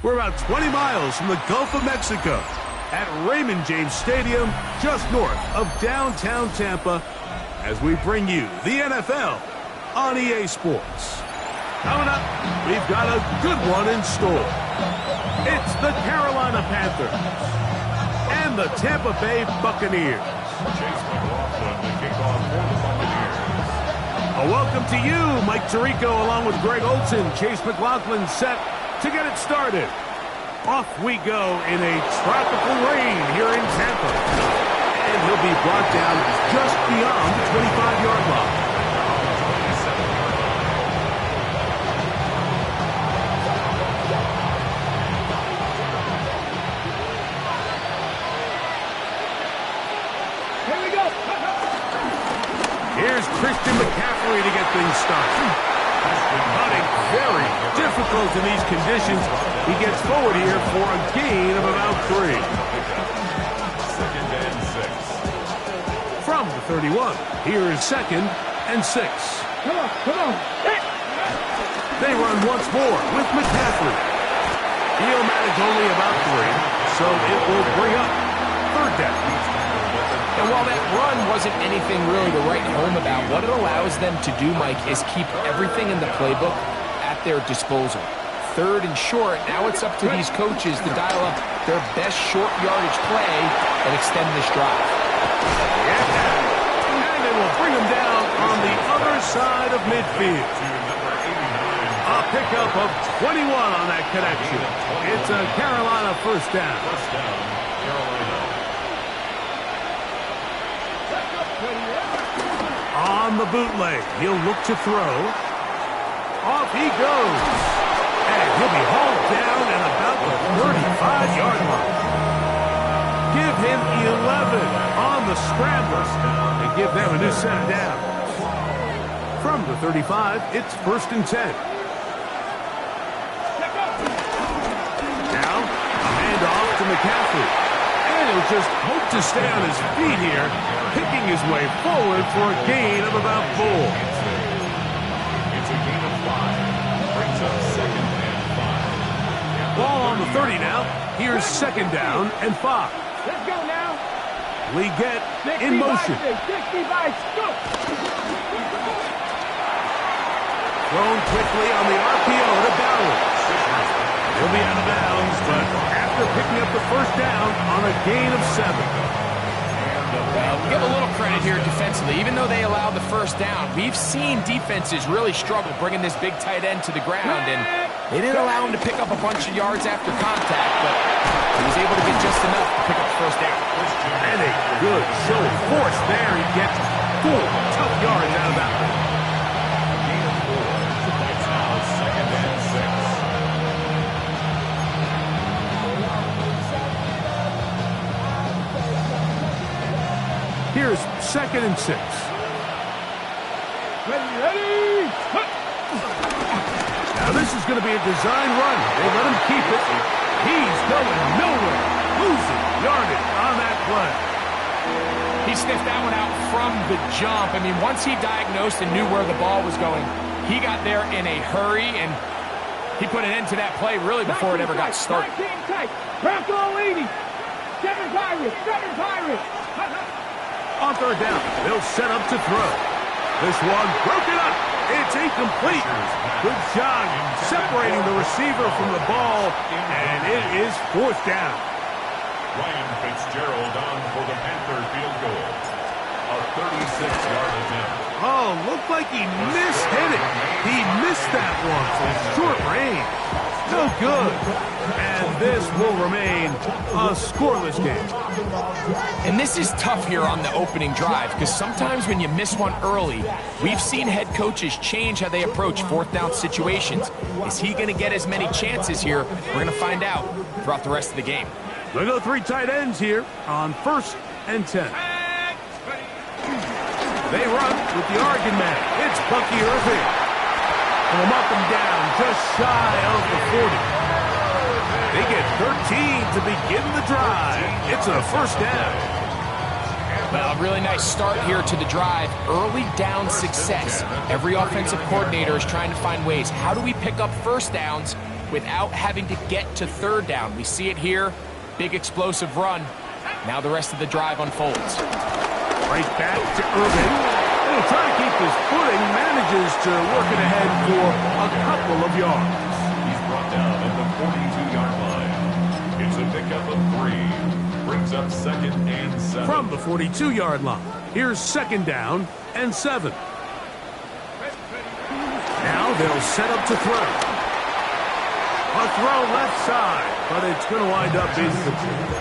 We're about 20 miles from the Gulf of Mexico at Raymond James Stadium, just north of downtown Tampa, as we bring you the NFL on EA Sports. Coming up, we've got a good one in store. It's the Carolina Panthers and the Tampa Bay Buccaneers. Chase McLaughlin, the kickoff for the Buccaneers. A welcome to you, Mike Tirico, along with Greg Olson. Chase McLaughlin set to get it started. Off we go in a tropical rain here in Tampa. And he'll be brought down just beyond the 25-yard line. Here we go. Here's Christian McCaffrey to get things started. Hunting very difficult in these conditions. He gets forward here for a gain of about 3. Second and 6. From the 31, here is 2nd and 6. Come on. They run once more with McCaffrey. He'll manage only about 3, so it will bring up 3rd down. And while that run wasn't anything really to write home about, what it allows them to do, Mike, is keep everything in the playbook at their disposal. 3rd and short, now it's up to these coaches to dial up their best short yardage play and extend this drive. Yeah, and they will bring him down on the other side of midfield. A pickup of 21 on that connection. It's a Carolina first down. Carolina. On the bootleg, he'll look to throw. Off he goes. And he'll be hauled down at about the 35-yard line. Give him 11 on the scramble and give them a new set of downs. From the 35, it's 1st and 10. Now, a handoff to McCaffrey. And he'll just hope to stay on his feet here, picking his way forward for a gain of about 4. It's a gain of 5. Brings up 2nd and 5. Ball on the 30 now. Here's 2nd down and 5. Let's go now. We get in motion. 60 by scoop. Thrown quickly on the RPO to Bowers. He'll be out of bounds, but after picking up the 1st down on a gain of 7. Well, give a little credit here defensively. Even though they allowed the 1st down, we've seen defenses really struggle bringing this big tight end to the ground, and they didn't allow him to pick up a bunch of yards after contact, but he was able to get just enough to pick up the 1st down. And a good show of force there. He gets 4 tough yards out of that one. Gain of 4. It's now 2nd and 6. Here's 2nd and 6. Ready. Now this is going to be a design run. They let him keep it. He's going nowhere. Losing yardage on that play. He sniffed that one out from the jump. I mean, once he diagnosed and knew where the ball was going, he got there in a hurry, and he put an end to that play really before it ever got started. Bronco leading. 7 Pirates. On 3rd down, they'll set up to throw. This one broken up. It's incomplete. Good job separating the receiver from the ball, and it is 4th down. Ryan Fitzgerald on for the Panther field goal. A 36-yard attempt. Oh, looked like he mishit it. He missed that one from short range. No good. And this will remain a scoreless game. And this is tough here on the opening drive, because sometimes when you miss one early, we've seen head coaches change how they approach 4th down situations. Is he going to get as many chances here? We're going to find out throughout the rest of the game. They go 3 tight ends here on 1st and 10. They run with the Oregon man. It's Bucky Irving. And they'll knock him down just shy of the 40. They get 13 to begin the drive. It's a 1st down. Well, a really nice start here to the drive. Early down success. Every offensive coordinator is trying to find ways. How do we pick up 1st downs without having to get to third down. We see it here. Big explosive run. Now the rest of the drive unfolds. Right back to Irving. And he'll try to keep his footing. Manages to work it ahead for a couple of yards. He's brought down at the 42-yard line. It's a pickup of 3. Brings up 2nd and 7. From the 42-yard line, here's 2nd down and 7. Now they'll set up to throw. A throw left side, but it's going to wind up incomplete.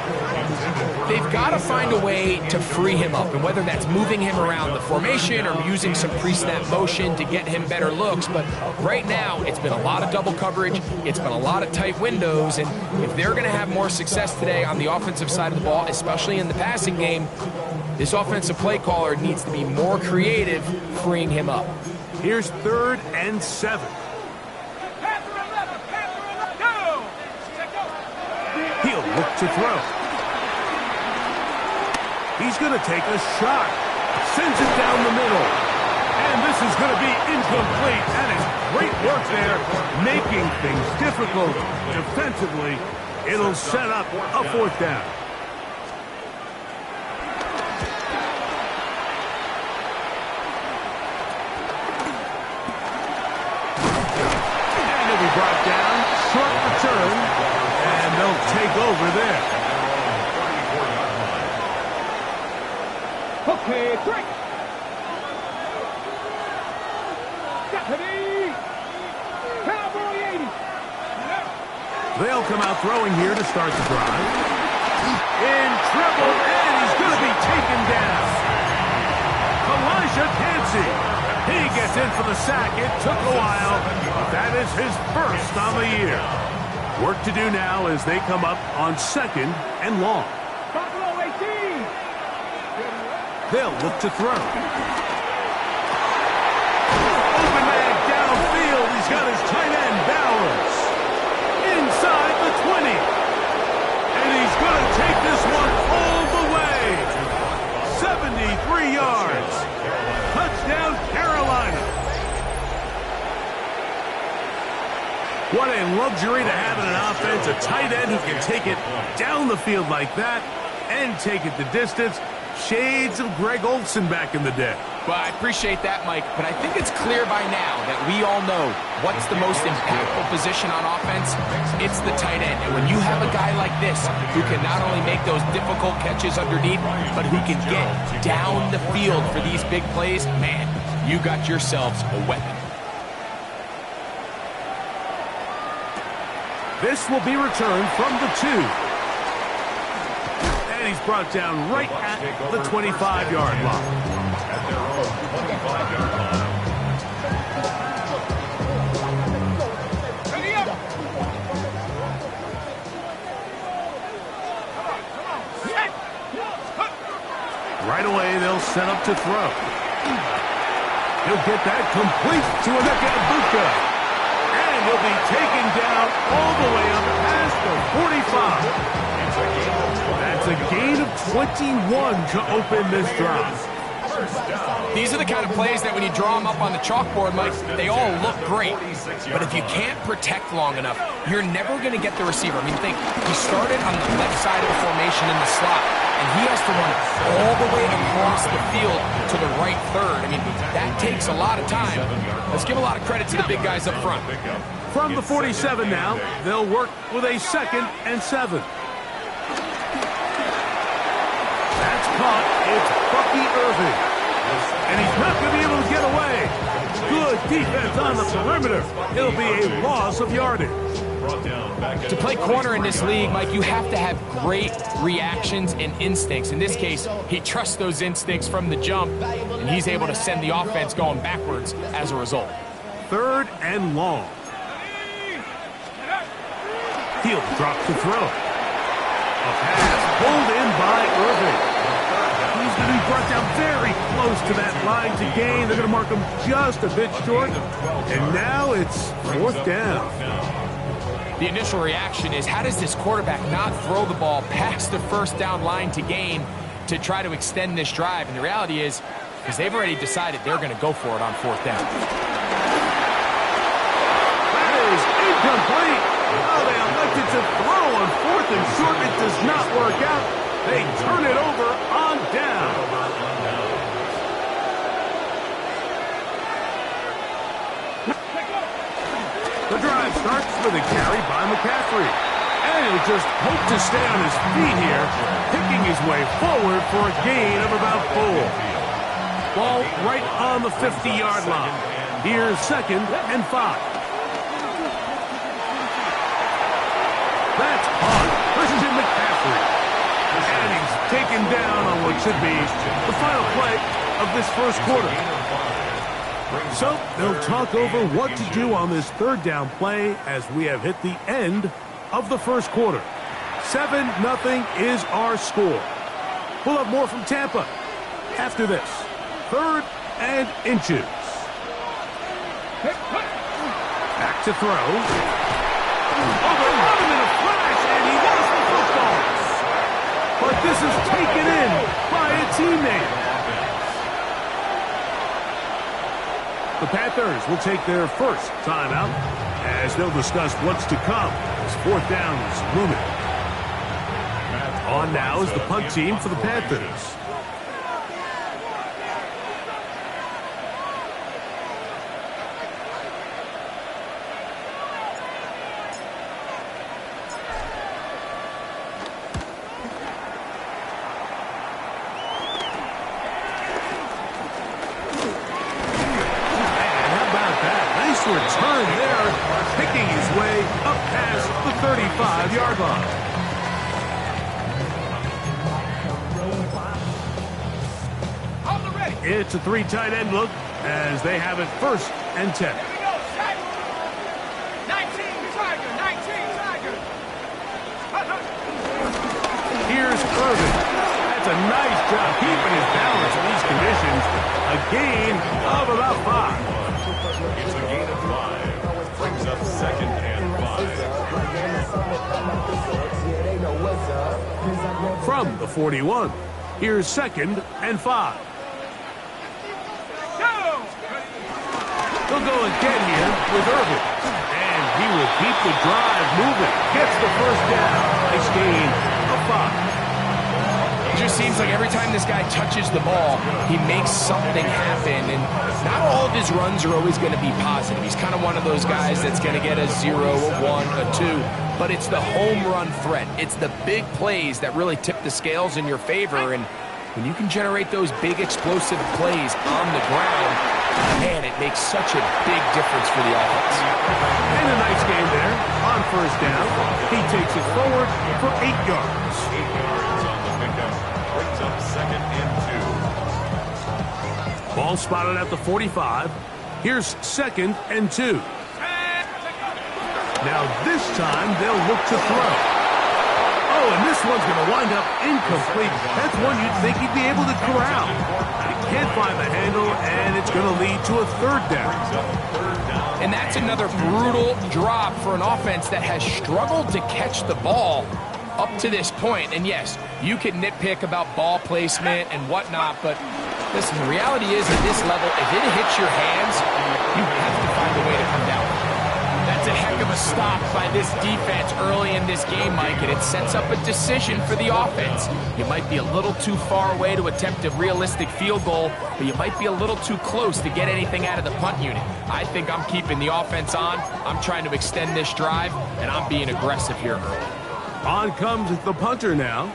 They've got to find a way to free him up, and whether that's moving him around the formation or using some pre-snap motion to get him better looks, but right now it's been a lot of double coverage, it's been a lot of tight windows, and if they're going to have more success today on the offensive side of the ball, especially in the passing game, this offensive play caller needs to be more creative freeing him up. Here's 3rd and 7. He'll look to throw. He's going to take a shot. Sends it down the middle. And this is going to be incomplete. That is great work there, making things difficult defensively. It'll set up a 4th down. And he'll be brought down. Short return. And they'll take over there. Okay, 3. Deputy. Cowboy 80. They'll come out throwing here to start the drive. In trouble, and he's going to be taken down. Elijah Cansey. He gets in for the sack. It took a while. That is his first on the year. Work to do now as they come up on 2nd and long. Buffalo 18. They'll look to throw. Open man downfield. He's got his tight end Bowers. Inside the 20. And he's going to take this one all the way. 73 yards. Touchdown, Carolina. What a luxury to have in an offense, a tight end who can take it down the field like that and take it the distance. Shades of Greg Olsen back in the day. Well, I appreciate that, Mike, but I think it's clear by now that we all know what's the most impactful position on offense. It's the tight end. And when you have a guy like this who can not only make those difficult catches underneath, but who can get down the field for these big plays, man, you got yourselves a weapon. This will be returned from the 2. And he's brought down right at the 25-yard line. At their own 25-yard line. Right away, they'll set up to throw. He'll get that complete to Emeka Egbuka. And he'll be taken down all the way up past the 45. That's a gain of 21 to open this drive. These are the kind of plays that when you draw them up on the chalkboard, Mike, they all look great. But if you can't protect long enough, you're never going to get the receiver. I mean, think, he started on the left side of the formation in the slot, and he has to run all the way across the field to the right third. I mean, that takes a lot of time. Let's give a lot of credit to the big guys up front. From the 47 now, they'll work with a 2nd and 7. That's caught. It's Bucky Irving. And he's not going to be able to get away. Good defense on the perimeter. It'll be a loss of yardage. To play corner in this league, Mike, you have to have great reactions and instincts. In this case, he trusts those instincts from the jump, and he's able to send the offense going backwards as a result. 3rd and long. He'll drop to throw. A pass pulled in by Irving. He's going to be brought down very close to that line to gain. They're going to mark him just a bit short. And now it's 4th down. The initial reaction is, how does this quarterback not throw the ball past the 1st down line to gain to try to extend this drive? And the reality is they've already decided they're going to go for it on 4th down. That is incomplete. does not work out. They turn it over on down. The drive starts with a carry by McCaffrey. And he'll just hope to stay on his feet here, picking his way forward for a gain of about 4. Ball right on the 50-yard line. Here's 2nd and 5. That's hard. Christian McCaffrey. And he's taken down on what should be the final play of this first quarter. So they'll talk over what to do on this 3rd down play as we have hit the end of the first quarter. 7-0 is our score. We'll have more from Tampa after this. 3rd and inches. Back to throw. Oh, they run him in a flash, and he lost the football. But this is taken in by a teammate. The Panthers will take their first timeout as they'll discuss what's to come as 4th down is looming. On now is the punt team for the Panthers. Return there, picking his way up past the 35-yard line. It's a 3 tight end look as they have it 1st and 10. 19 Tiger. Here's Irvin. That's a nice job keeping his balance in these conditions. A gain of about 5. It's a gain of 5. Brings up 2nd and 5. From the 41, here's 2nd and 5. They'll go again here with Irvin. And he will keep the drive moving. Gets the 1st down. Nice gain of 5. It just seems like every time this guy touches the ball, he makes something happen. And not all of his runs are always going to be positive. He's kind of one of those guys that's going to get a 0, a 1, a 2. But it's the home run threat. It's the big plays that really tip the scales in your favor. And when you can generate those big explosive plays on the ground, man, it makes such a big difference for the offense. And a nice game there on 1st down. He takes it forward for 8 yards. 8 yards on the pickup. Brings up 2nd and 2. Ball spotted at the 45. Here's 2nd and 2. Now this time they'll look to throw. Oh, and this one's going to wind up incomplete. That's one you'd think he'd be able to corral. He can't find the handle, and it's going to lead to a 3rd down. And that's another brutal drop for an offense that has struggled to catch the ball up to this point. And yes, you can nitpick about ball placement and whatnot, but listen, the reality is at this level, if it hits your hands, you have to find a way to come down. That's a heck of a stop by this defense early in this game, Mike, and it sets up a decision for the offense. You might be a little too far away to attempt a realistic field goal, but you might be a little too close to get anything out of the punt unit. I think I'm keeping the offense on. I'm trying to extend this drive, and I'm being aggressive here early. On comes the punter now,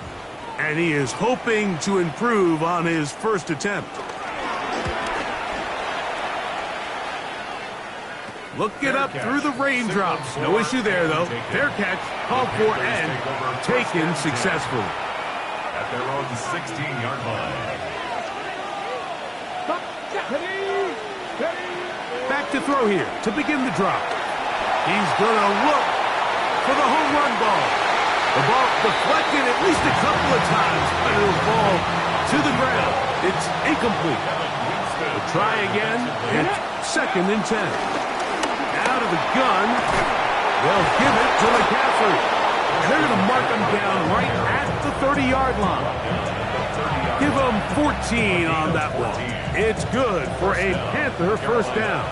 and he is hoping to improve on his first attempt. Looking up through the raindrops. No issue there, though. Fair catch, called for, and taken successfully. At their own 16-yard line. Back to throw here to begin the drop. He's going to look for the home run ball. The ball deflected at least a couple of times, but it'll fall to the ground. It's incomplete. We'll try again. It's 2nd and 10. Out of the gun, they'll give it to McCaffrey. They're going to mark him down right at the 30-yard line. Give him 14 on that one. It's good for a Panther first down.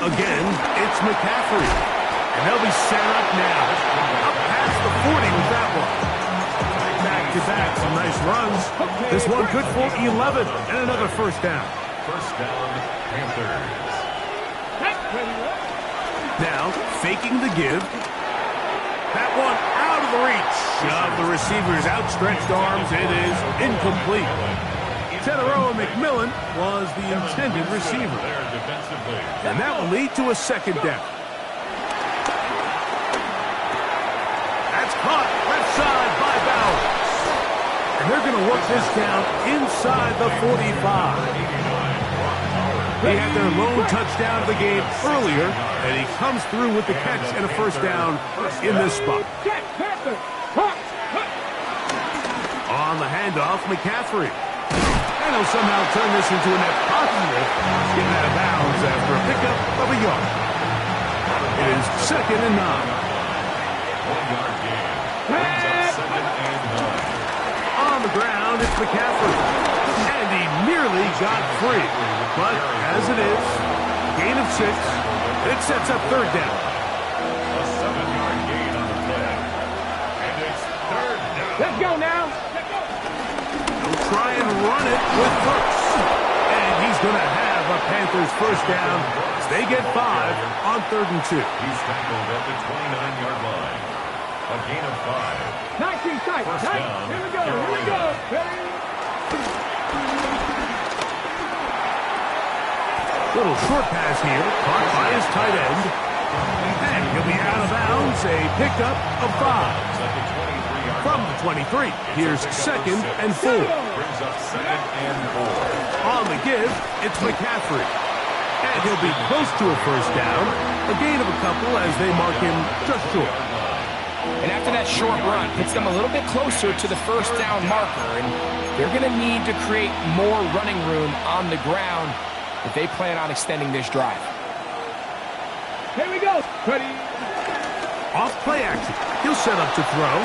Again, it's McCaffrey. And they'll be set up now. Up past the 40 with that one. Back-to-back, some nice runs. This one good for 11 and another first down. First down, Panthers. Now, faking the give. That one out of the reach of the receiver's outstretched arms. It is incomplete. Teteroa McMillan was the intended receiver. And that will lead to a second down. That's caught left side by Bowers. And they're going to work this down inside the 45. They had their lone touchdown of the game earlier, and he comes through with the catch and a first down in this spot. On the handoff, McCaffrey. And he'll somehow turn this into a net positive, getting out of bounds after a pickup of a yard. It is 2nd and 9. 1-yard gain. Brings up 2nd and 9. On the ground, it's McCaffrey. And he nearly got free. But as it is, gain of 6. It sets up 3rd down. A 7-yard gain on the play. And it's 3rd down. Let's go now. He'll try and run it with Brooks. And he's going to have a Panthers first down as they get 5 on 3rd and 2. He's tackled at the 29-yard line. A gain of 5. 19 tight. First down, Here we go. Here we go. Little short pass here, caught by his tight end. And he'll be out of bounds, a pickup of 5. From the 23, here's 2nd and 4. Brings up 2nd and 4. On the give, it's McCaffrey. And he'll be close to a first down, a gain of a couple as they mark him just short. And after that short run, puts them a little bit closer to the first down marker, and they're going to need to create more running room on the ground if they plan on extending this drive. Here we go. Ready. Off play action. He'll set up to throw.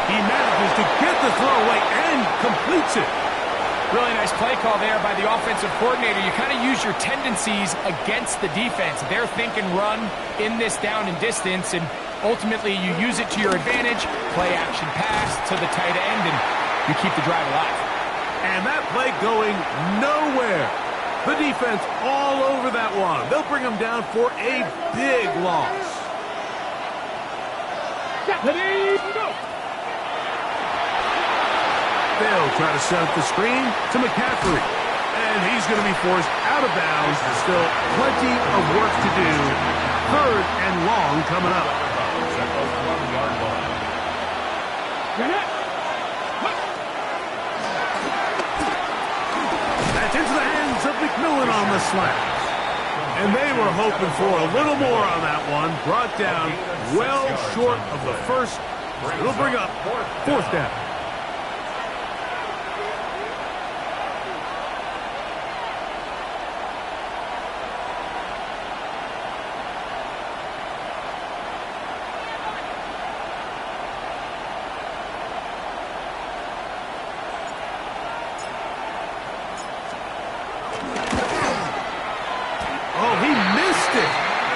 He manages to get the throw away and completes it. Really nice play call there by the offensive coordinator. You kind of use your tendencies against the defense. They're thinking run in this down and distance, and ultimately you use it to your advantage. Play action pass to the tight end, and you keep the drive alive. And that play going nowhere. The defense all over that one. They'll bring him down for a big loss. Ready. Go. They'll try to set up the screen to McCaffrey. And he's going to be forced out of bounds. Still plenty of work to do. 3rd and long coming up. At the 1-yard line. That's into the hands of McMillan on the slant. And they were hoping for a little more on that one. Brought down well short of the first. It'll bring up 4th down.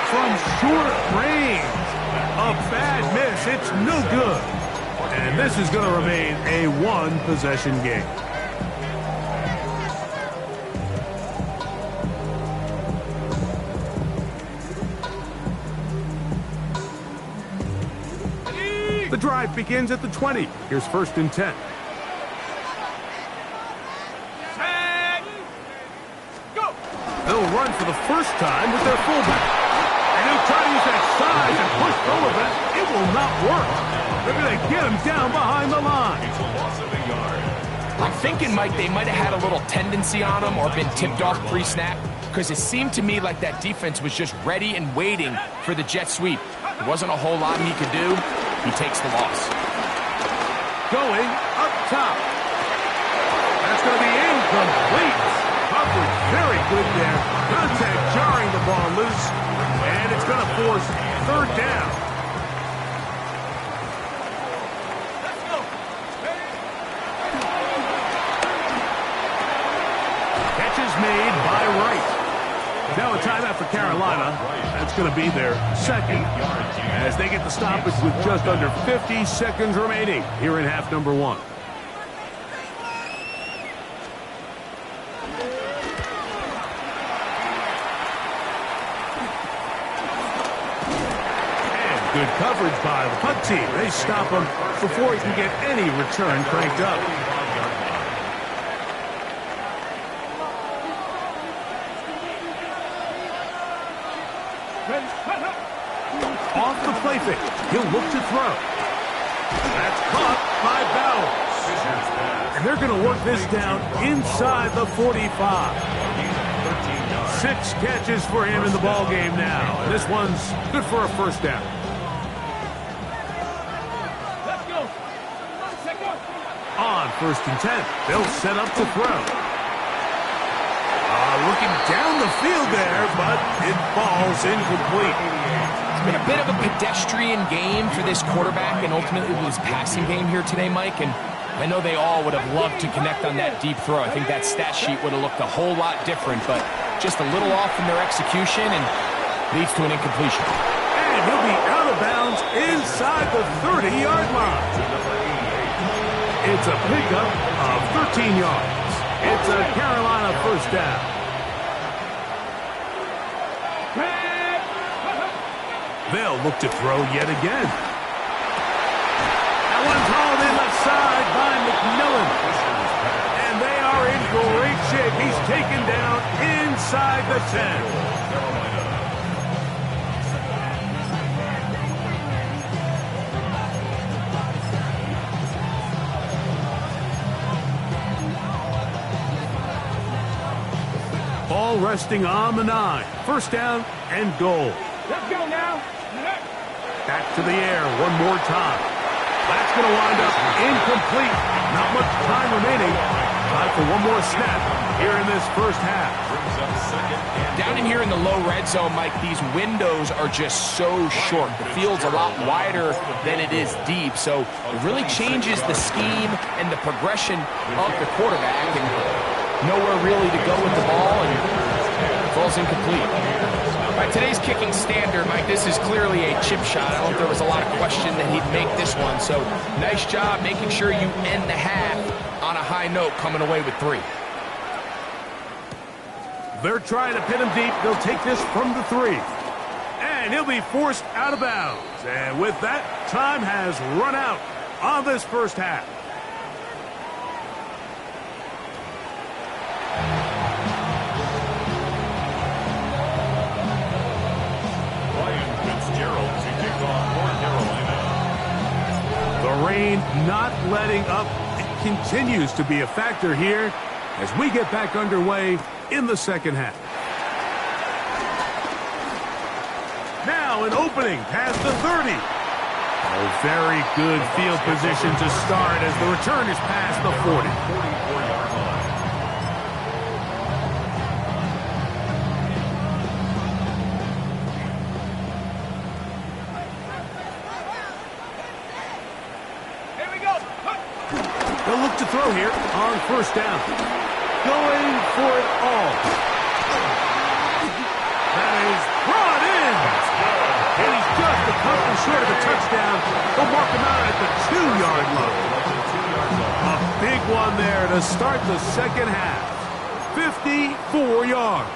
From short range. A bad miss. It's no good. And this is going to remain a 1-possession game. The drive begins at the 20. Here's 1st and 10. Go. They'll run for the first time with their fullback. And he'll try to use that size and push over that. It will not work. They're going to get him down behind the line. It's a loss of a yard. I'm thinking, Mike, they might have had a little tendency on him or been tipped off pre-snap, because it seemed to me like that defense was just ready and waiting for the jet sweep. There wasn't a whole lot he could do. He takes the loss. Going up top. That's going to be incomplete. Coverage very good there. Contact jarring the ball loose. And it's going to force 3rd down. Let's go. Catch is made by Wright. Now a timeout for Carolina. That's going to be their second as they get the stoppage with just under 50 seconds remaining here in half number one. And good coverage by the punt team. They stop him before he can get any return cranked up. Off the play fake. He'll look to throw. That's caught by Bowers. And they're going to work this down inside the 45. 6 catches for him in the ball game now. And this one's good for a first down. Let's go. On 1st and 10, they'll set up to throw. Looking down the field there, but it falls incomplete. It's been a bit of a pedestrian game for this quarterback and ultimately this passing game here today, Mike. And I know they all would have loved to connect on that deep throw. I think that stat sheet would have looked a whole lot different, but just a little off in their execution and leads to an incompletion. And he'll be out of bounds inside the 30-yard line. It's a pickup of 13 yards. It's a Carolina first down. They'll look to throw yet again. That one's hauled in left side by McMillan. And they are in great shape. He's taken down inside the 10. Ball resting on the 9. First down and goal. Let's go now. Back to the air one more time. That's going to wind up incomplete. Not much time remaining. Time for one more snap here in this first half. Down in here in the low red zone, Mike, these windows are just so short. The field's a lot wider than it is deep, so it really changes the scheme and the progression of the quarterback, and nowhere really to go with the ball, and it falls incomplete. By today's kicking standard, Mike, this is clearly a chip shot. I don't think there was a lot of question that he'd make this one, so nice job making sure you end the half on a high note, coming away with 3. They're trying to pin him deep. They'll take this from the 3. And he'll be forced out of bounds. And with that, time has run out on this first half. Ryan Fitzgerald to kick off for Carolina. The rain not letting up. It continues to be a factor here as we get back underway in the second half. Now an opening past the 30. A very good field position to start as the return is past the 40. 44-yard line. Here we go. They'll look to throw here on first down. Going for it all. That is brought in. And he's just a couple short of a touchdown. They'll mark him out at the 2-yard line. A big one there to start the second half. 54 yards.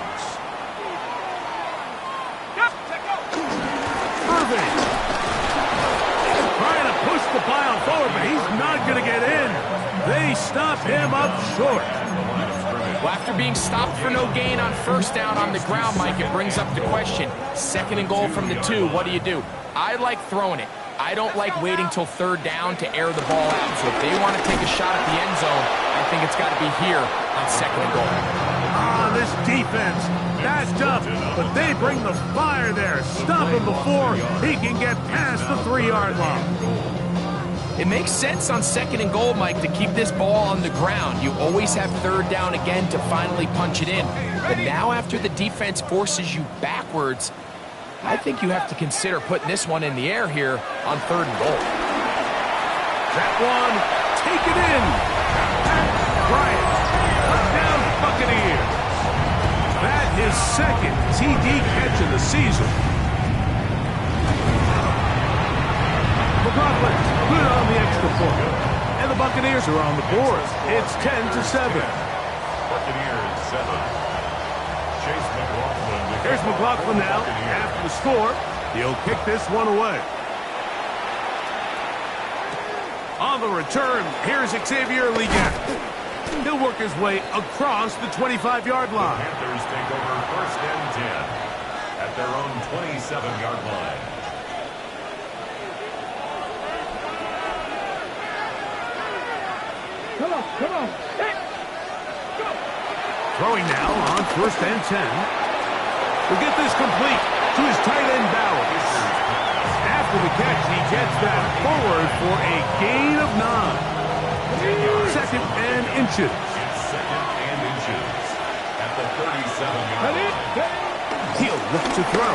Irving. Trying to push the pile forward, but he's not going to get in. They stop him up short. Well, after being stopped for no gain on first down on the ground, Mike, it brings up the question. 2nd and goal from the 2, what do? I like throwing it. I don't like waiting till 3rd down to air the ball out. So if they want to take a shot at the end zone, I think it's got to be here on 2nd and goal. This defense, that's tough, but they bring the fire there. Stop him before he can get past the 3-yard line. It makes sense on 2nd and goal, Mike, to keep this ball on the ground. You always have 3rd down again to finally punch it in. But now after the defense forces you backwards, I think you have to consider putting this one in the air here on 3rd and goal. That one, take it in. Pat Bryant, touchdown Buccaneers. That his second TD catch of the season. McLaughlin good on the extra point. And the Buccaneers are on the board. It's 10-7. Buccaneers 7. Chase McLaughlin. Here's McLaughlin now after the score. He'll kick this one away. On the return, here's Xavier Legette. He'll work his way across the 25-yard line. The Panthers take over 1st and 10 at their own 27-yard line. Come on. Hey, go. Throwing now on 1st and 10. We'll get this complete to his tight end Bowers. After the catch, he gets that forward for a gain of 9. 2nd and inches. It's 2nd and inches at the 37-yard line. He'll look to throw.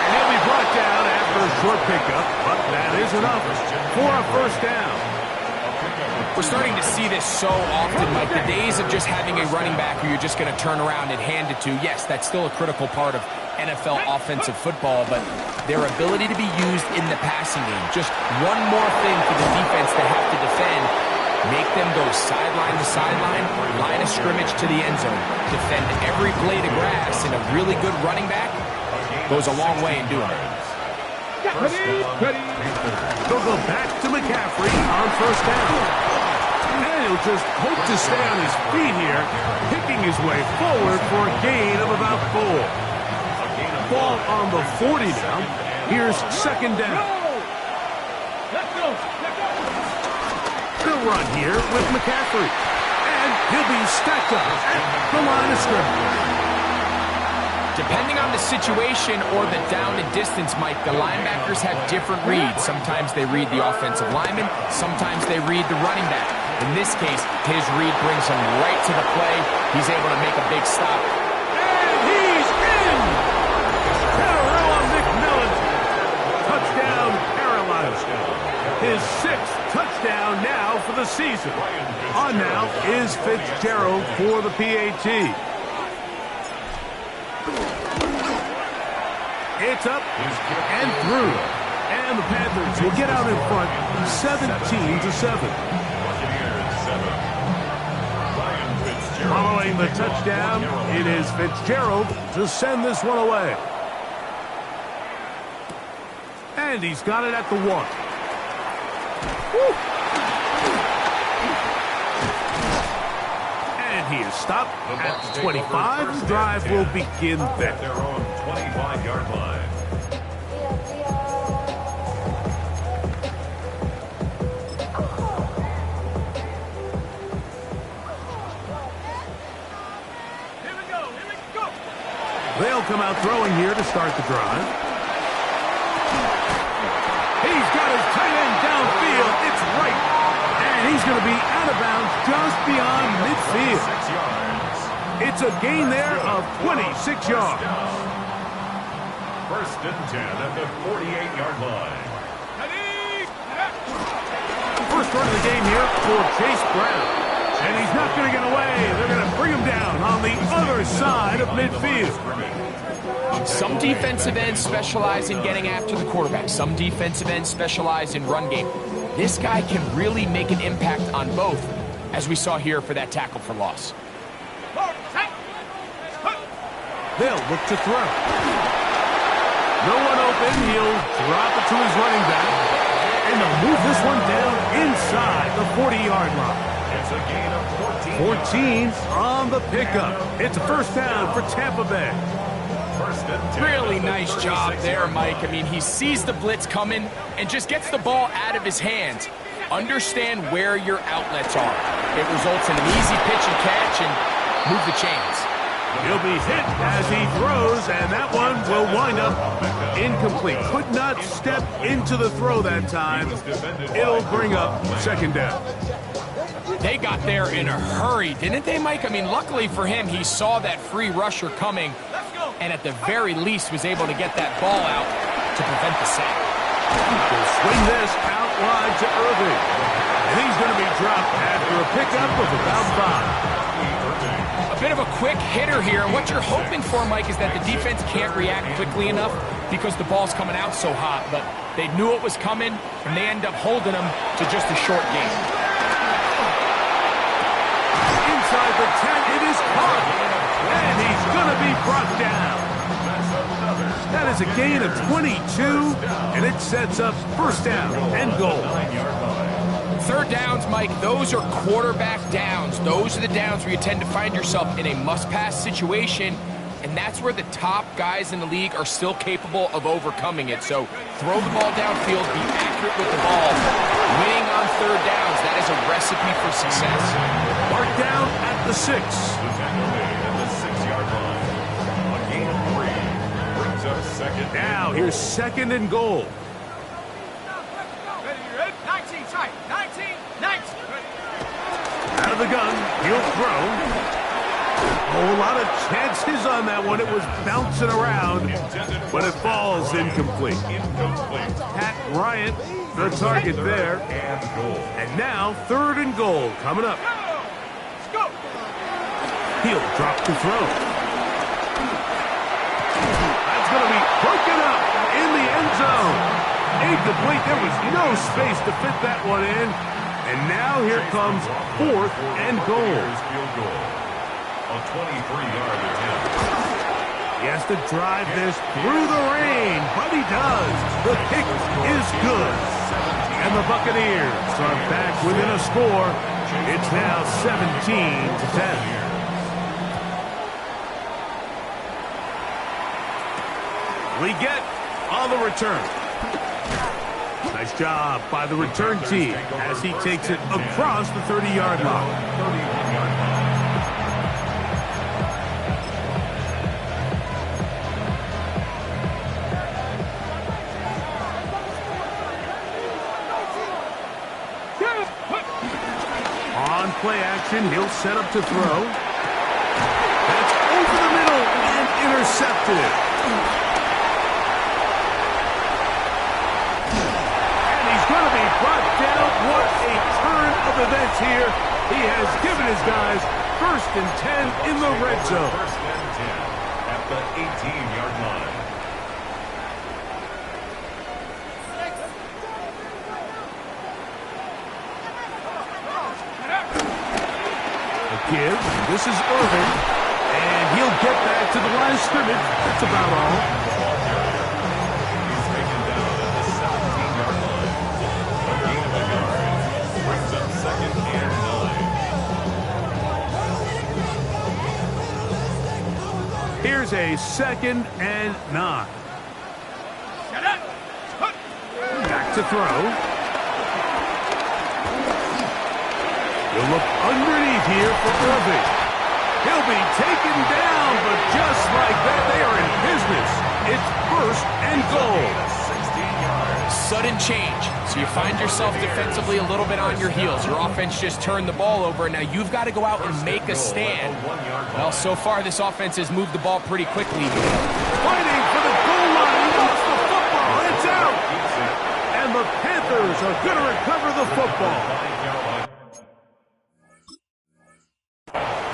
And he'll be brought down after a short pickup, but that is enough for a 1st down. We're starting to see this so often, Mike. The days of just having a running back who you're just going to turn around and hand it to, yes, that's still a critical part of NFL offensive football, but their ability to be used in the passing game, just one more thing for the defense to have to defend, make them go sideline to sideline, line of scrimmage to the end zone, defend every blade of grass, and a really good running back goes a long way in doing it. They'll go back to McCaffrey on 1st down. And he'll just hope to stay on his feet here, picking his way forward for a gain of about 4. Ball on the 40 now. Here's 2nd down. Let's go. They'll run here with McCaffrey. And he'll be stacked up at the line of scrimmage. Depending on the situation or the down and distance, Mike, the linebackers have different reads. Sometimes they read the offensive lineman. Sometimes they read the running back. In this case, his read brings him right to the play. He's able to make a big stop. And he's in! Carolina McMillan. Touchdown, Carolina. His 6th touchdown now for the season. On now is Fitzgerald for the PAT. It's up and through. And the Panthers will get out in front 17-7. Following the touchdown, it is Fitzgerald to send this one away. And he's got it at the 1. Woo. And he is stopped at the 25. The drive will begin there. Their own 25-yard line. They'll come out throwing here to start the drive. He's got his tight end downfield. It's right. And he's going to be out of bounds just beyond midfield. 6 yards. It's a gain there of 26 yards. 1st and 10 at the 48-yard line. First run of the game here for Chase Brown. And he's not going to get away. They're going to bring him down on the other side of midfield. Some defensive ends specialize in getting after the quarterback. Some defensive ends specialize in run game. This guy can really make an impact on both, as we saw here for that tackle for loss. They'll look to throw. No one open. He'll drop it to his running back. And they'll move this one down inside the 40-yard line. It's a gain of 14. 14 on the pickup. It's a 1st down for Tampa Bay. 1st and 10. Really nice job there, Mike. I mean, he sees the blitz coming and just gets the ball out of his hands. Understand where your outlets are. It results in an easy pitch and catch and move the chains. He'll be hit as he throws, and that one will wind up incomplete. Could not step into the throw that time. It'll bring up 2nd down. They got there in a hurry, didn't they, Mike? I mean, luckily for him, he saw that free rusher coming, and at the very least was able to get that ball out to prevent the sack. He'll swing this out wide to Irving. And he's going to be dropped after a pickup of about 5. bit of a quick hitter here. And what you're hoping for, Mike, is that the defense can't react quickly enough because the ball's coming out so hot. But they knew it was coming, and they end up holding them to just a short game. Inside the 10, it is caught. And he's going to be brought down. That is a gain of 22, and it sets up first down and goal. Third downs, Mike, those are quarterback downs. Those are the downs where you tend to find yourself in a must-pass situation, and that's where the top guys in the league are still capable of overcoming it. So throw the ball downfield, be accurate with the ball. Winning on third downs, that is a recipe for success. Mark down at the 6. The tackle made at the 6-yard line. A gain of 3 brings up second. Now here's second and goal. Ready? 19, tight. 19, 19. Out of the gun, he'll throw. A lot of chances on that one. It was bouncing around, but it falls incomplete. Pat Bryant, the target there. And now third and goal coming up. Let's go. He'll drop to throw. That's going to be broken up in the end zone. Incomplete. There was no space to fit that one in. And now here comes fourth and goal. A 23-yard attempt. He has to drive this through the rain, but he does. The kick is good. And the Buccaneers are back within a score. It's now 17-10. We get on the return. Nice job by the return team as he takes it across the 30-yard line. 31-yard line. On play action, he'll set up to throw. That's over the middle and intercepted. And he's going to be brought down. What a turn of events here. He has given his guys first and 10 in the red zone. First and 10 at the 18-yard line. Give. This is Irvin. And he'll get back to the line of scrimmage. That's about all. He's taken down at the 17-yard line. A gain of a yard brings up second and 9. Here's a second and 9. Back to throw. He'll look underneath here for Irving. He'll be taken down, but just like that, they are in business. It's first and goal. 16 yards. Sudden change. So you find yourself defensively a little bit on your heels. Your offense just turned the ball over, and now you've got to go out and make a stand. Well, so far this offense has moved the ball pretty quickly. Fighting for the goal line. He wants the football. It's out. And the Panthers are going to recover the football.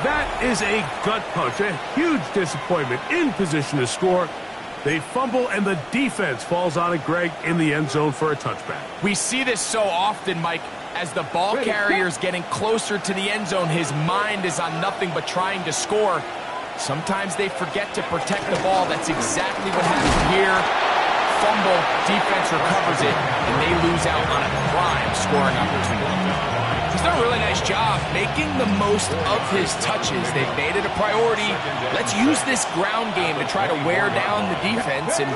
That is a gut punch, a huge disappointment in position to score. They fumble, and the defense falls on it, Greg, in the end zone for a touchback. We see this so often, Mike. As the ball carrier's getting closer to the end zone, his mind is on nothing but trying to score. Sometimes they forget to protect the ball. That's exactly what happened here. Fumble, defense recovers it, and they lose out on a prime scoring opportunity. He's done a really nice job making the most of his touches. They've made it a priority. Let's use this ground game to try to wear down the defense, and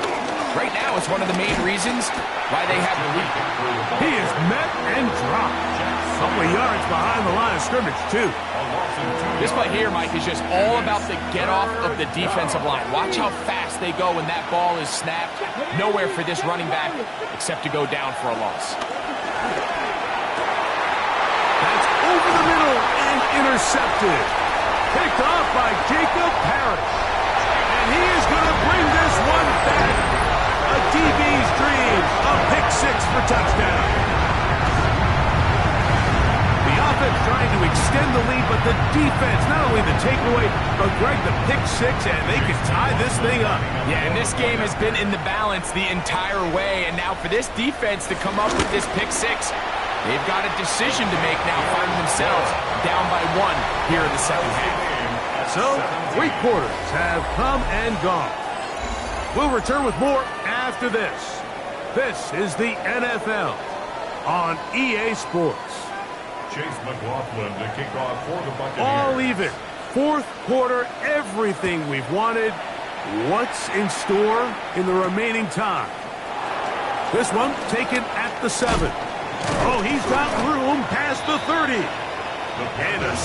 right now it's one of the main reasons why they have the lead. He is met and dropped. A couple of yards behind the line of scrimmage, too. This play here, Mike, is just all about the get-off of the defensive line. Watch how fast they go when that ball is snapped. Nowhere for this running back except to go down for a loss. That's over the middle and intercepted. Picked off by Jacob Parrish. And he is going to bring this one back. A DB's dream. A pick six for touchdown. The offense trying to extend the lead, but the defense, not only the takeaway, but Greg, the pick six, and they can tie this thing up. Yeah, and this game has been in the balance the entire way, and now for this defense to come up with this pick six, they've got a decision to make now, finding themselves down by 1 here in the second half. So, 3 quarters have come and gone. We'll return with more after this. This is the NFL on EA Sports. Chase McLaughlin to kick off for the Buccaneers. All even. 4th quarter, everything we've wanted. What's in store in the remaining time? This one taken at the 7. Oh, he's got room past the 30. And a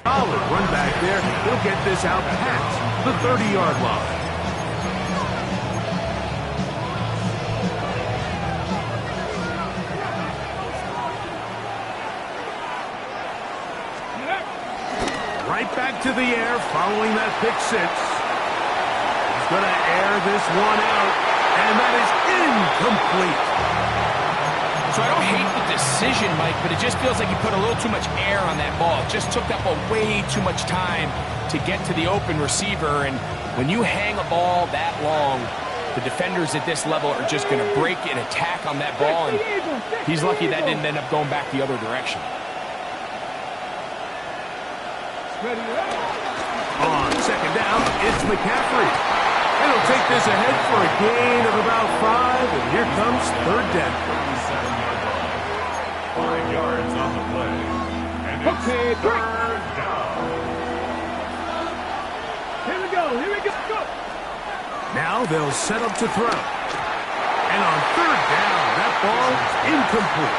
solid run back there. He'll get this out past the 30-yard line. Right back to the air following that pick six. He's going to air this one out, and that is incomplete. So I don't hate the decision, Mike, but it just feels like he put a little too much air on that ball. It just took that ball way too much time to get to the open receiver, and when you hang a ball that long, the defenders at this level are just going to break and attack on that ball, and he's lucky that didn't end up going back the other direction. On second down, it's McCaffrey. And he'll take this ahead for a gain of about 5, and here comes third down. 5 yards on the play. And it's third down. Here we go. Go. Now they'll set up to throw. And on third down, that ball incomplete.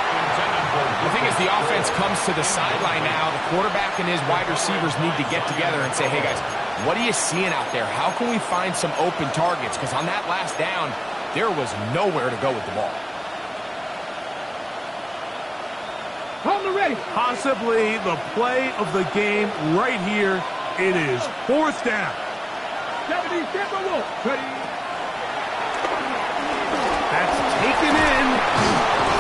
The thing is, the offense comes to the sideline now. The quarterback and his wide receivers need to get together and say, hey, guys, what are you seeing out there? How can we find some open targets? Because on that last down, there was nowhere to go with the ball. Ready. Possibly the play of the game right here. It is 4th down. 70, ready. That's taken in.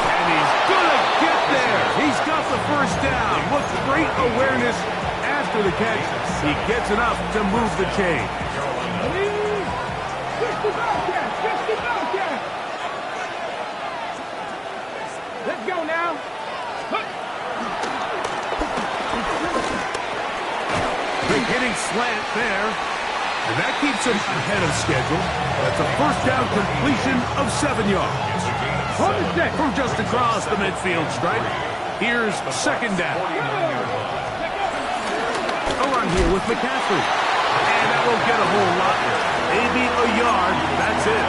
And he's going to get there. He's got the first down. What great awareness after the catch. He gets enough to move the chain. Let's go now. Big hitting slant there. And that keeps him ahead of schedule. That's a first down completion of 7 yards. From just across the midfield stripe. Here's second down. A run here with McCaffrey. And that won't get a whole lot. Maybe a yard. That's it.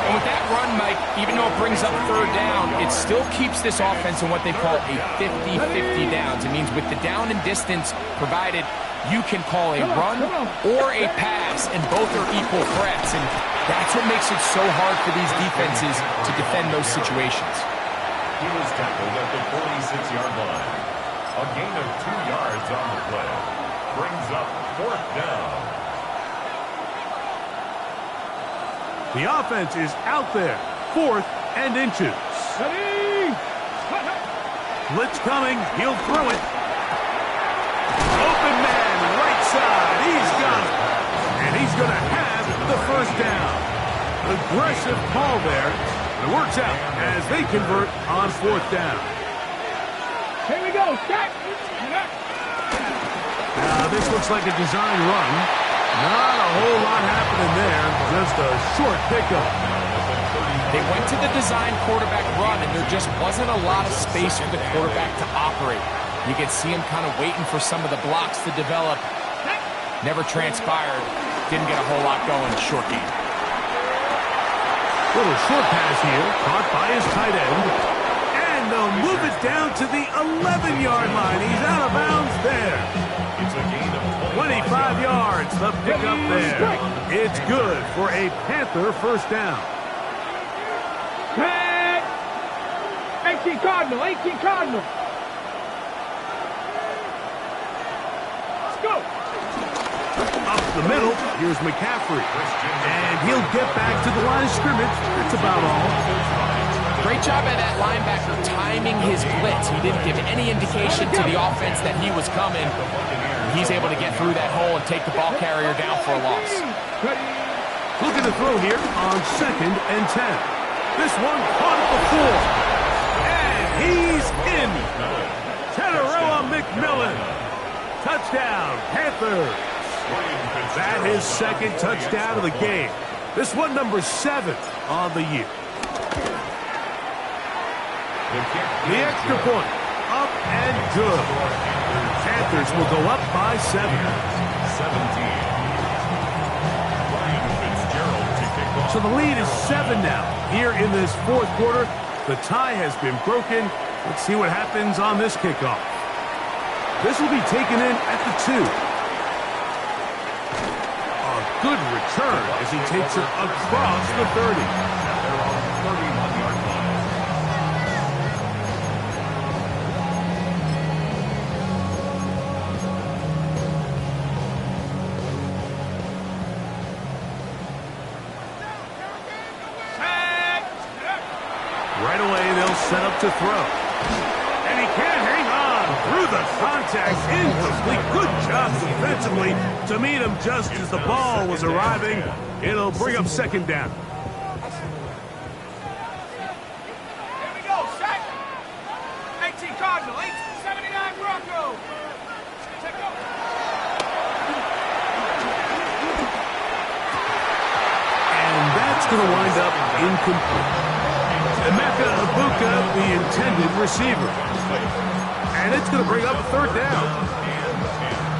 And with that run, Mike, even though it brings up third down, it still keeps this offense in what they call a 50-50 downs. It means with the down and distance provided, you can call a run or a pass, and both are equal threats. And that's what makes it so hard for these defenses to defend those situations. He was tackled at the 46-yard line. A gain of 2 yards on the play. Brings up 4th down. The offense is out there. 4th and inches. Blitz coming. He'll throw it. Open man, right side. He's got it. And he's going to have the first down. Aggressive call there. It works out as they convert on 4th down. Here we go. Start. Now, this looks like a design run. Not a whole lot happening there. Just a short pickup. They went to the design quarterback run, and there just wasn't a lot of space for the quarterback to operate. You could see him kind of waiting for some of the blocks to develop. Never transpired. Didn't get a whole lot going. Short game. Little short pass here, caught by his tight end. And they'll move it down to the 11-yard line. He's out of bounds there. It's a gain of 25 yards, the pickup there. It's good for a Panther first down. 18 Cardinal. the middle. Here's McCaffrey. And he'll get back to the line of scrimmage. That's about all. Great job by that linebacker timing his blitz. He didn't give any indication to the offense that he was coming. He's able to get through that hole and take the ball carrier down for a loss. Looking to throw here on 2nd and 10. This one caught at the floor. And he's in. Tedarrell McMillan. Touchdown, Panthers. That is 2nd touchdown of the game. This one number 7 on the year. The extra point, up and good. Panthers will go up by 7. 17. So the lead is 7 now. Here in this 4th quarter, the tie has been broken. Let's see what happens on this kickoff. This will be taken in at the 2. A good return as he takes it across the 30. Right away, they'll set up to throw. And he can't hang on through the contact. Incomplete. Good job defensively to meet him just as the ball was arriving. It'll bring up 2nd down. Here we go, set. 18 Cardinal, 79 Broncos. Check out. And that's going to wind up incomplete. Emeka Egbuka, the intended receiver. And it's going to bring up 3rd down.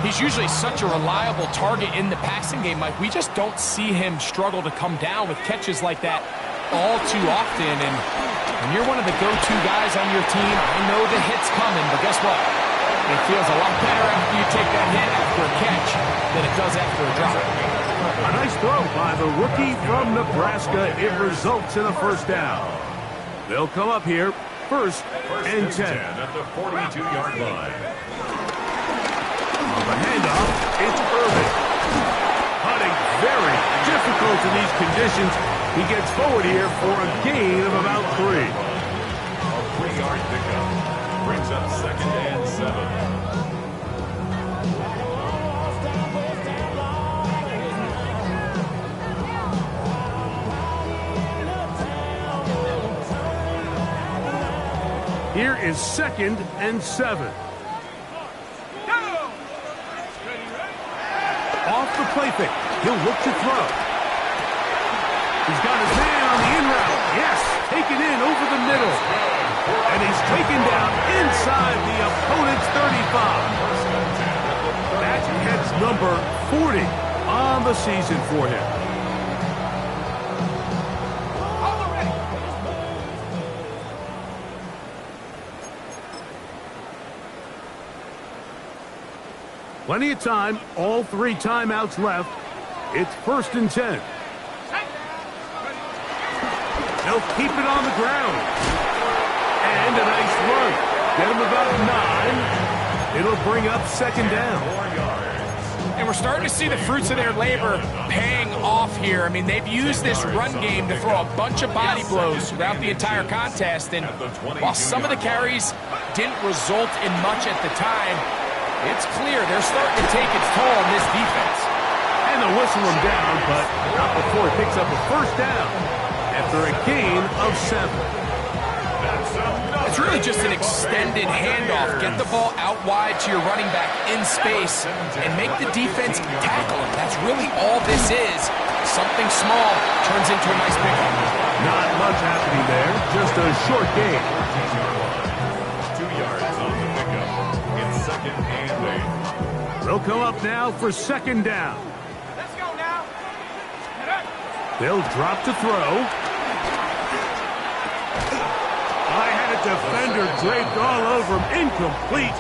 He's usually such a reliable target in the passing game, Mike. We just don't see him struggle to come down with catches like that all too often. And when you're one of the go-to guys on your team, I know the hit's coming, but guess what? It feels a lot better after you take that hit after a catch than it does after a drop. A nice throw by the rookie from Nebraska. It results in a 1st down. They'll come up here, 1st and 10. At the 42-yard line. On the handoff, it's Irvin. Putting very difficult in these conditions. He gets forward here for a gain of about 3. A 3-yard pickup. Brings up 2nd and 7. Here is 2nd and 7. Off the play fake. He'll look to throw. He's got his man on the in route. Yes, taken in over the middle. And he's taken down inside the opponent's 35. That hits number 40 on the season for him. Plenty of time, all 3 timeouts left. It's 1st and 10. They'll keep it on the ground. And a nice run. Get him about 9. It'll bring up 2nd down. And we're starting to see the fruits of their labor paying off here. I mean, they've used this run game to throw a bunch of body blows throughout the entire contest. And while some of the carries didn't result in much at the time, it's clear they're starting to take its toll on this defense. And they'll whistle him down, but not before he picks up a 1st down after a gain of 7. It's really just an extended handoff. Get the ball out wide to your running back in space and make the defense tackle him. That's really all this is. Something small turns into a nice pickup. Not much happening there, just a short gain. 2 yards on the pickup. It's 2nd and 8. They'll come up now for 2nd down. Let's go now. They'll drop to throw. I had a defender draped all over him. Incomplete.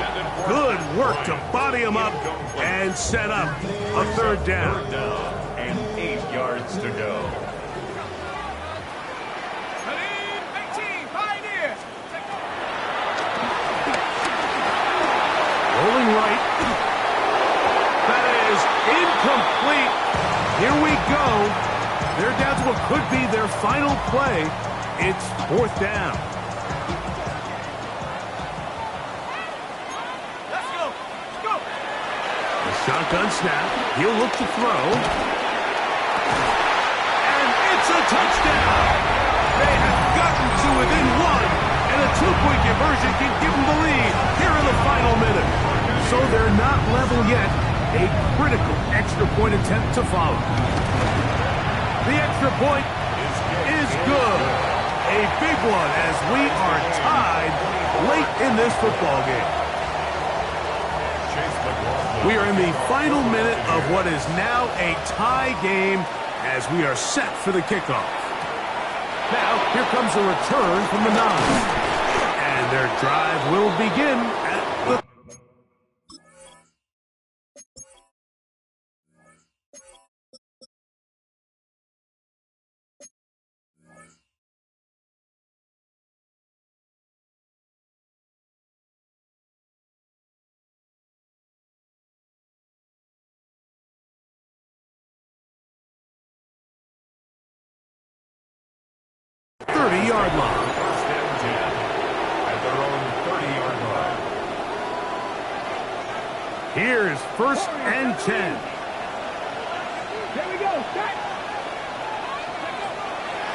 Good work to body him up and set up a 3rd down. 3rd down and 8 yards to go. 18, Pioneers. Rolling right. That is incomplete. go. They're down to what could be their final play. It's 4th down. Let's go. Let's go. The shotgun snap. He'll look to throw. And it's a touchdown. They have gotten to within one. And a 2-point conversion can give them the lead here in the final minute. So they're not level yet. A critical extra point attempt to follow. The extra point is good. A big one as we are tied late in this football game. We are in the final minute of what is now a tie game as we are set for the kickoff. Now, here comes a return from the 9. And their drive will begin at the... yard line. First and 10 at their own 30-yard line. Here's 1st and 10. Here we go. Set.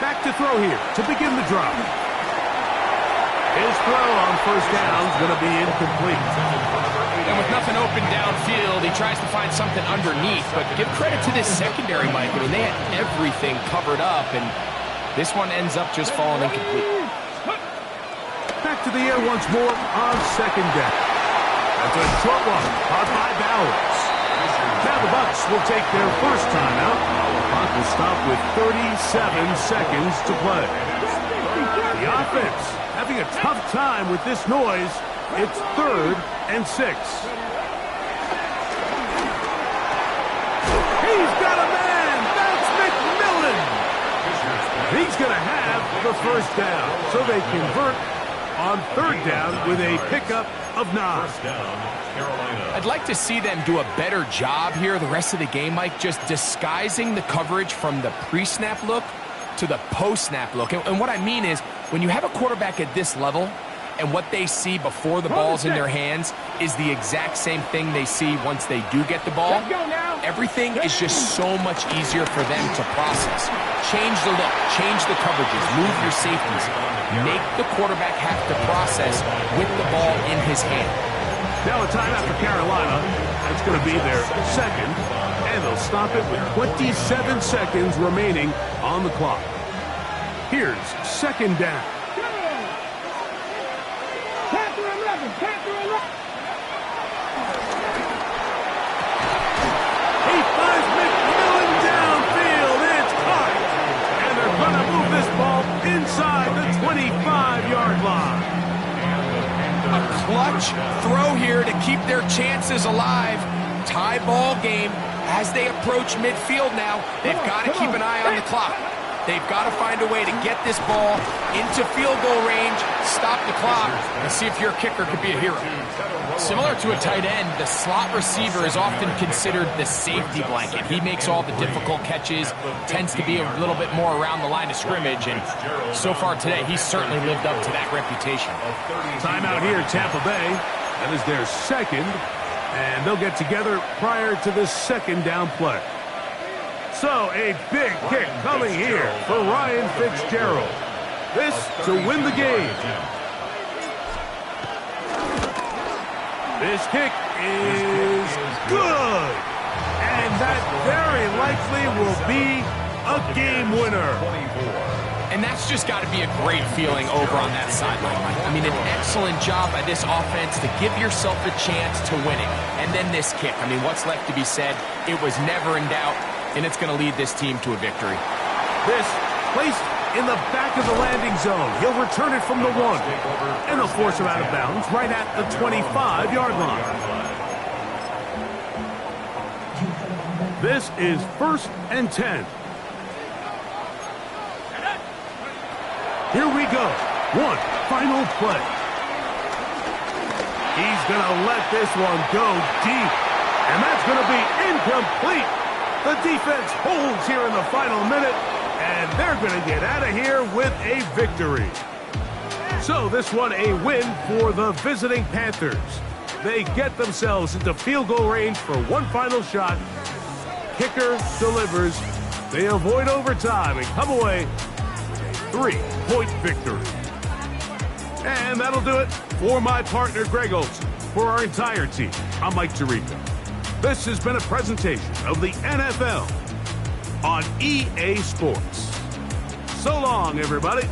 Back to throw here to begin the drive. His throw on 1st down is going to be incomplete. And with nothing open downfield, he tries to find something underneath. But give credit to this secondary, Mike. I mean, they had everything covered up, and this one ends up just falling incomplete. Back to the air once more on 2nd down. That's a short one, caught by Bowers. Now the Bucs will take their first timeout. The clock will stop with 37 seconds to play. The offense having a tough time with this noise. It's 3rd and 6. He's got a man. That's McMillan. He's going to have the 1st down, so they convert on 3rd down with a pickup of 9. First down, Carolina. I'd like to see them do a better job here the rest of the game, Mike, just disguising the coverage from the pre-snap look to the post-snap look. And what I mean is, when you have a quarterback at this level, and what they see before the ball's in their hands is the exact same thing they see once they do get the ball, everything is just so much easier for them to process. Change the look, change the coverages, move your safeties. Make the quarterback have to process with the ball in his hand. Now a timeout for Carolina. That's going to be their 2nd, and they'll stop it with 27 seconds remaining on the clock. Here's 2nd down. He finds McMillan downfield. It's caught. And they're going to move this ball inside the 25-yard line. A clutch throw here to keep their chances alive. Tie ball game as they approach midfield now. They've got to keep an eye on the clock. They've got to find a way to get this ball into field goal range, stop the clock, and see if your kicker could be a hero. Similar to a tight end, the slot receiver is often considered the safety blanket. He makes all the difficult catches, tends to be a little bit more around the line of scrimmage, and so far today, he's certainly lived up to that reputation. Timeout here, Tampa Bay. That is their 2nd, and they'll get together prior to this 2nd down play. So, a big kick coming here for Ryan Fitzgerald. This to win the game. This kick is good. And that very likely will be a game winner. And that's just got to be a great feeling over on that sideline, Mike. I mean, an excellent job by this offense to give yourself a chance to win it. And then this kick. I mean, what's left to be said? It was never in doubt, and it's going to lead this team to a victory. This placed in the back of the landing zone. He'll return it from the 1. And they'll force him out of bounds right at the 25-yard line. This is 1st and 10. Here we go. One final play. He's going to let this one go deep. And that's going to be incomplete. The defense holds here in the final minute, and they're going to get out of here with a victory. So this one a win for the visiting Panthers. They get themselves into field goal range for one final shot. Kicker delivers. They avoid overtime and come away with a 3-point victory. And that'll do it for my partner, Greg Olsen. For our entire team, I'm Mike Tirico. This has been a presentation of the NFL on EA Sports. So long, everybody.